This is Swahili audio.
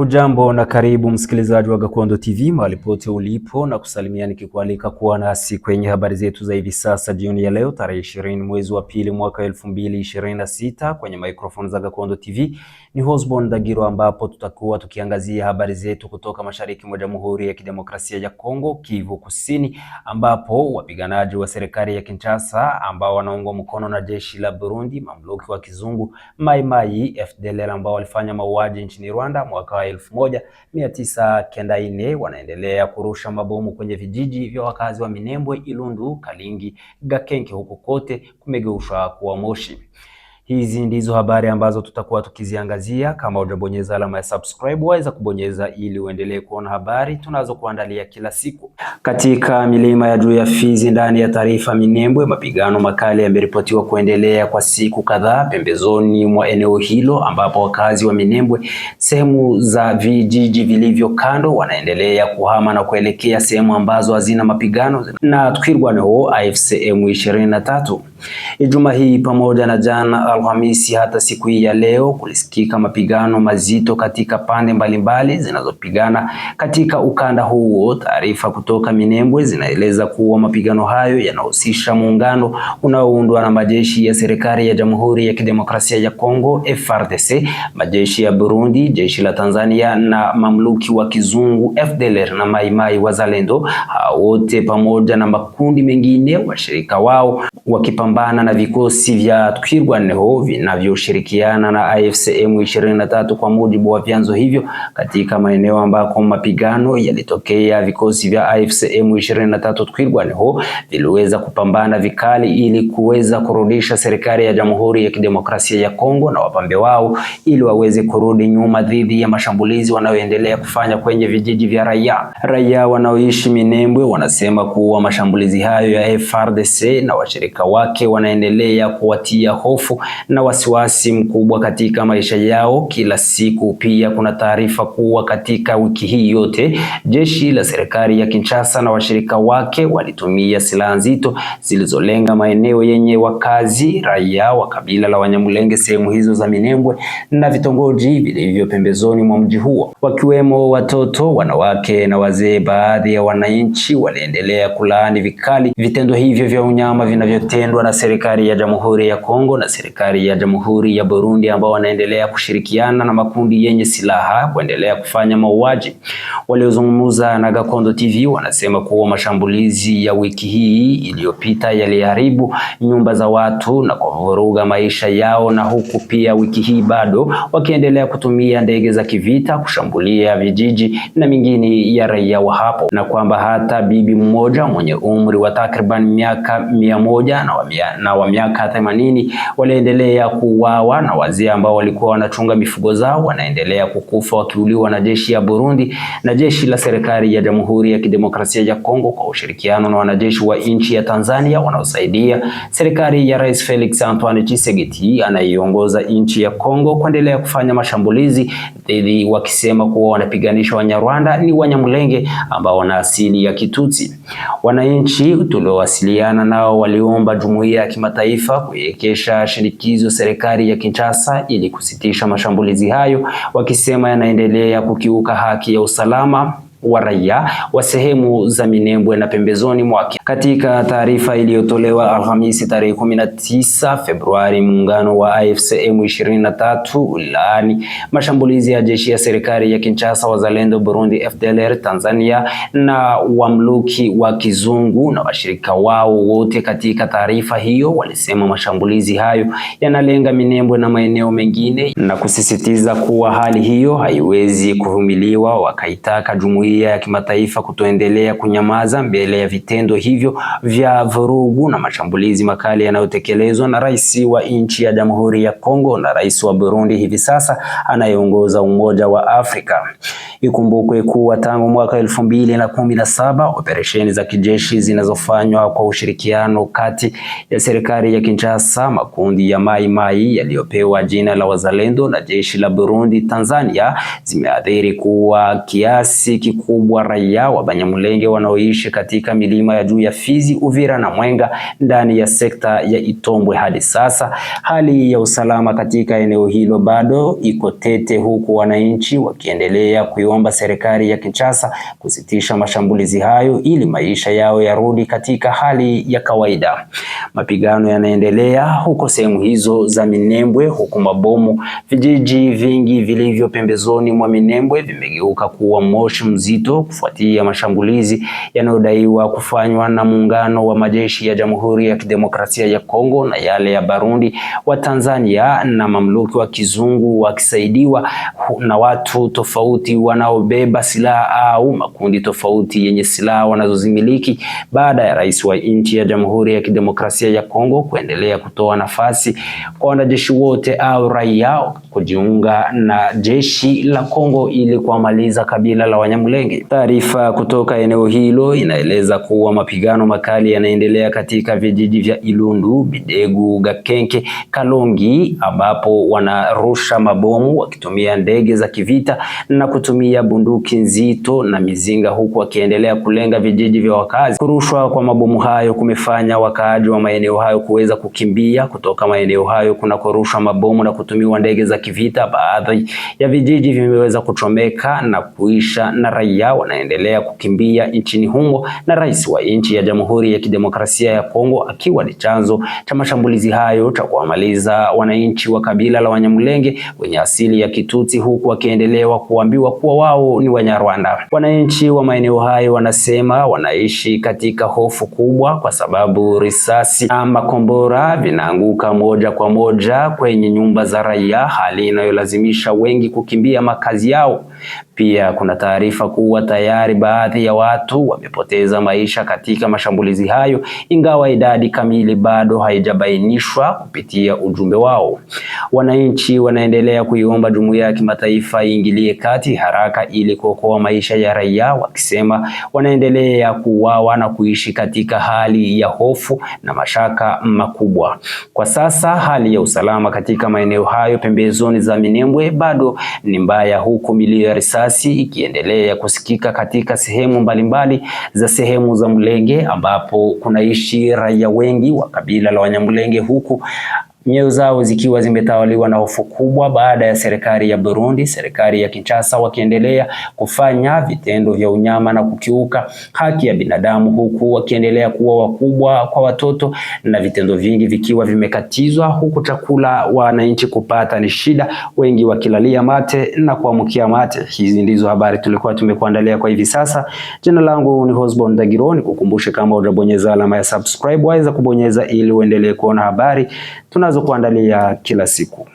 Hujambo na karibu msikilizaji wa Gakondo TV mahali pote ulipo, na kusalimia nikikualika kuwa nasi kwenye habari zetu za hivi sasa jioni ya leo tarehe 20 mwezi wa pili mwaka 2026. Kwenye microphone za Gakondo TV ni Hosbon Dagiro, ambapo tutakuwa tukiangazia habari zetu kutoka mashariki mwa Jamhuri ya Kidemokrasia ya Kongo, Kivu Kusini, ambapo wapiganaji wa serikali ya Kinshasa ambao wanaungwa mkono na jeshi la Burundi, mamluki wa kizungu Mai Mai FDLR, ambao walifanya mauaji nchini Rwanda mwaka 1994 wanaendelea kurusha mabomu kwenye vijiji vya wakazi wa Minembwe, Ilundu, Kalingi, Gakenke, huko kote kumegeushwa kuwa moshi. Hizi ndizo habari ambazo tutakuwa tukiziangazia. Kama hujabonyeza alama ya subscribe, waweza kubonyeza ili uendelee kuona habari tunazokuandalia kila siku. Katika milima ya juu ya Fizi ndani ya tarafa Minembwe, mapigano makali yameripotiwa kuendelea kwa siku kadhaa pembezoni mwa eneo hilo, ambapo wakazi wa Minembwe sehemu za vijiji vilivyo kando wanaendelea kuhama na kuelekea sehemu ambazo hazina mapigano na twirwaneho AFC M23. Ijumaa hii pamoja na jana Alhamisi hata siku hii ya leo kulisikika mapigano mazito katika pande mbalimbali zinazopigana katika ukanda huo. Taarifa kutoka Minembwe zinaeleza kuwa mapigano hayo yanahusisha muungano unaoundwa na majeshi ya serikali ya Jamhuri ya Kidemokrasia ya Kongo FARDC, majeshi ya Burundi, jeshi la Tanzania na mamluki wa kizungu FDLR na Mai Mai Wazalendo, wote pamoja na makundi mengine washirika wao wakipambana na vikosi vya Twirwaneho vinavyoshirikiana na AFC M23. Kwa mujibu wa vyanzo hivyo, katika maeneo ambako mapigano yalitokea, vikosi vya AFC M23 Twirwaneho viliweza kupambana vikali ili kuweza kurudisha serikali ya Jamhuri ya Kidemokrasia ya Kongo na wapambe wao ili waweze kurudi nyuma dhidi ya mashambulizi wanayoendelea kufanya kwenye vijiji vya raia. Raia wanaoishi Minembwe wanasema kuwa mashambulizi hayo ya FARDC na washirika wake wanaendelea kuwatia hofu na wasiwasi mkubwa katika maisha yao kila siku. Pia kuna taarifa kuwa katika wiki hii yote jeshi la serikali ya Kinshasa na washirika wake walitumia silaha nzito zilizolenga maeneo yenye wakazi raia wa kabila la Wanyamulenge sehemu hizo za Minembwe na vitongoji vilivyo pembezoni mwa mji huo, wakiwemo watoto, wanawake na wazee. Baadhi ya wananchi waliendelea kulaani vikali vitendo hivyo vya unyama vinavyotendwa na serikali ya Jamhuri ya Kongo na serikali ya Jamhuri ya Burundi, ambao wanaendelea kushirikiana na makundi yenye silaha kuendelea kufanya mauaji. Waliozungumza na Gakondo TV wanasema kuwa mashambulizi ya wiki hii iliyopita yaliharibu nyumba za watu na kuvuruga maisha yao, na huku pia wiki hii bado wakiendelea kutumia ndege za kivita kushambulia vijiji na mingine ya raia wa hapo, na kwamba hata bibi mmoja mwenye umri wa takriban miaka 100 na wa miaka 80 waliendelea kuuawa, na wazee ambao walikuwa wanachunga mifugo zao wanaendelea kukufa wakiuliwa na jeshi ya Burundi na jeshi la serikali ya Jamhuri ya Kidemokrasia ya Kongo kwa ushirikiano na wanajeshi wa nchi ya Tanzania wanaosaidia serikali ya Rais Felix Antoine Tshisekedi anayeongoza nchi ya Kongo kuendelea kufanya mashambulizi dhidi, wakisema kuwa wanapiganisha Wanyarwanda ni Wanyamulenge ambao wana asili ya Kitutsi. Wananchi tuliowasiliana nao waliomba jumuiya ya kimataifa kuiwekesha shinikizo serikali ya Kinshasa ili kusitisha mashambulizi hayo, wakisema yanaendelea kukiuka haki ya usalama wa raia wa sehemu za Minembwe na pembezoni mwake. Katika taarifa iliyotolewa Alhamisi tarehe 19 Februari, muungano wa AFC M23 ulaani mashambulizi ya jeshi ya serikali ya Kinshasa, Wazalendo, Burundi, FDLR, Tanzania na wamluki wa kizungu na washirika wao wote. Katika taarifa hiyo walisema mashambulizi hayo yanalenga Minembwe na maeneo mengine na kusisitiza kuwa hali hiyo haiwezi kuvumiliwa, wakaitaka jumuiya ya kimataifa kutoendelea kunyamaza mbele ya vitendo hivyo vya vurugu na mashambulizi makali yanayotekelezwa na rais wa nchi ya Jamhuri ya Kongo na rais wa Burundi hivi sasa anayeongoza Umoja wa Afrika. Ikumbukwe kuwa tangu mwaka 2017 operesheni za kijeshi zinazofanywa kwa ushirikiano kati ya serikali ya Kinshasa, makundi ya Mai Mai yaliyopewa jina la Wazalendo na jeshi la Burundi Tanzania zimeathiri kuwa kiasi kikubwa raia wa Banyamulenge wanaoishi katika milima ya juu ya Fizi, Uvira na Mwenga ndani ya sekta ya Itombwe. Hadi sasa hali ya usalama katika eneo hilo bado iko tete, huku wananchi wakiendelea kuiomba serikali ya Kinshasa kusitisha mashambulizi hayo ili maisha yao yarudi katika hali ya kawaida. Mapigano yanaendelea huko sehemu hizo za Minembwe, huku mabomu. Vijiji vingi vilivyo pembezoni mwa Minembwe vimegeuka kuwa moshi mzito kufuatia mashambulizi yanayodaiwa kufanywa na muungano wa majeshi ya Jamhuri ya Kidemokrasia ya Kongo na yale ya Burundi, wa Tanzania na mamluki wa kizungu wakisaidiwa na watu tofauti wanaobeba silaha au makundi tofauti yenye silaha wanazozimiliki, baada ya rais wa nchi ya Jamhuri ya Kidemokrasia ya Kongo kuendelea kutoa nafasi kwa wanajeshi wote au raia kujiunga na jeshi la Kongo ili kuamaliza kabila la Wanyamulenge. Taarifa kutoka eneo hilo inaeleza kuwa mapigano makali yanaendelea katika vijiji vya Ilundu, Bidegu, Gakenke, Kalongi, ambapo wanarusha mabomu wakitumia ndege za kivita na kutumia bunduki nzito na mizinga, huku wakiendelea kulenga vijiji vya wakazi. Kurushwa kwa mabomu hayo kumefanya wakaaji wa maeneo hayo kuweza kukimbia kutoka maeneo hayo kuna kurushwa mabomu na kutumiwa ndege za kivita. Baadhi ya vijiji vimeweza kuchomeka na kuisha na raia wanaendelea kukimbia nchini humo, na rais wa nchi ya Jamhuri ya Kidemokrasia ya Kongo akiwa ni chanzo cha mashambulizi hayo cha kuamaliza wananchi wa kabila la Wanyamulenge wenye asili ya Kitutsi, huku wakiendelewa kuambiwa kuwa wao ni Wanyarwanda. Wananchi wa maeneo hayo wanasema wanaishi katika hofu kubwa kwa sababu risasi na makombora vinaanguka moja kwa moja kwenye nyumba za raia, hali inayolazimisha wengi kukimbia makazi yao. Pia kuna taarifa kuwa tayari baadhi ya watu wamepoteza maisha katika mashambulizi hayo, ingawa idadi kamili bado haijabainishwa kupitia ujumbe wao. Wananchi wanaendelea kuiomba jumuiya ya kimataifa iingilie kati haraka ili kuokoa maisha ya raia, wakisema wanaendelea kuuawa na kuishi katika hali ya hofu na mashaka makubwa. Kwa sasa hali ya usalama katika maeneo hayo pembezoni za Minembwe bado ni mbaya, huku milio ya risasi ikiendelea kusikika katika sehemu mbalimbali za sehemu za Mulenge, ambapo kunaishi raia wengi wa kabila la Wanyamulenge, huku nyoyo zao zikiwa zimetawaliwa na hofu kubwa baada ya serikali ya Burundi, serikali ya Kinshasa wakiendelea kufanya vitendo vya unyama na kukiuka haki ya binadamu, huku wakiendelea kuwa wakubwa kwa watoto na vitendo vingi vikiwa vimekatizwa, huku chakula wananchi kupata ni shida, wengi wakilalia mate na kuamkia mate. Hizi ndizo habari tulikuwa tumekuandalia kwa hivi sasa. Jina langu ni Hosbon Dagiro, kukumbushe kama hujabonyeza alama ya subscribe waweza kubonyeza ili uendelee kuona habari tunazokuandalia kila siku.